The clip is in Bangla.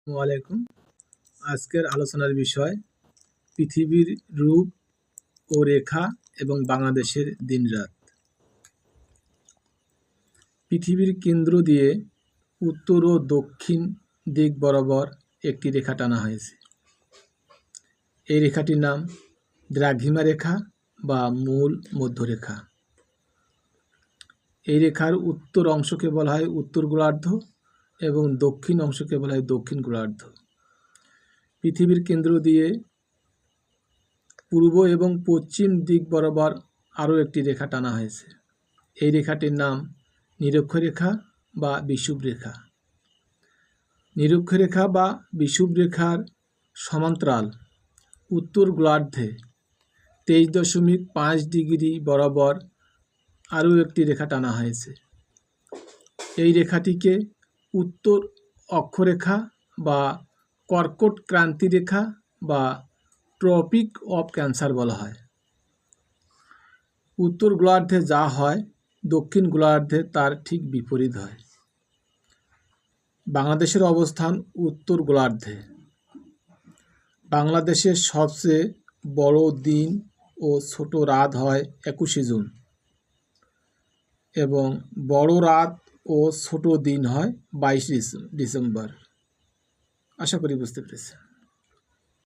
ওয়ালাইকুম। আজকের আলোচনার বিষয় পৃথিবীর রূপ ও রেখা এবং বাংলাদেশের দিনরাত। পৃথিবীর কেন্দ্র দিয়ে উত্তর ও দক্ষিণ দিক বরাবর একটি রেখা টানা হয়েছে। এই রেখাটির নাম দ্রাঘিমা রেখা বা মূল মধ্যরেখা। এই রেখার উত্তর অংশকে বলা হয় উত্তর গোলার্ধ এবং দক্ষিণ অংশকে বলা হয় দক্ষিণ গোলার্ধ। পৃথিবীর কেন্দ্র দিয়ে পূর্ব এবং পশ্চিম দিক বরাবর আরও একটি রেখা টানা হয়েছে। এই রেখাটির নাম নিরক্ষরেখা বা বিষুবরেখা। নিরক্ষরেখা বা বিষুবরেখার সমান্তরাল উত্তর গোলার্ধে 23.5 ডিগ্রি বরাবর আরও একটি রেখা টানা হয়েছে। এই রেখাটিকে উত্তর অক্ষরেখা বা কর্কট ক্রান্তি রেখা বা ট্রপিক অফ ক্যান্সার বলা হয়। উত্তর গোলার্ধে যা হয় দক্ষিণ গোলার্ধে তার ঠিক বিপরীত হয়। বাংলাদেশের অবস্থান উত্তর গোলার্ধে। বাংলাদেশের সবচেয়ে বড় দিন ও ছোট রাত হয় 21শে জুন এবং বড় রাত ও ছোট দিন হয় 22 ডিসেম্বর। আশা করি বুঝতে পেরেছেন।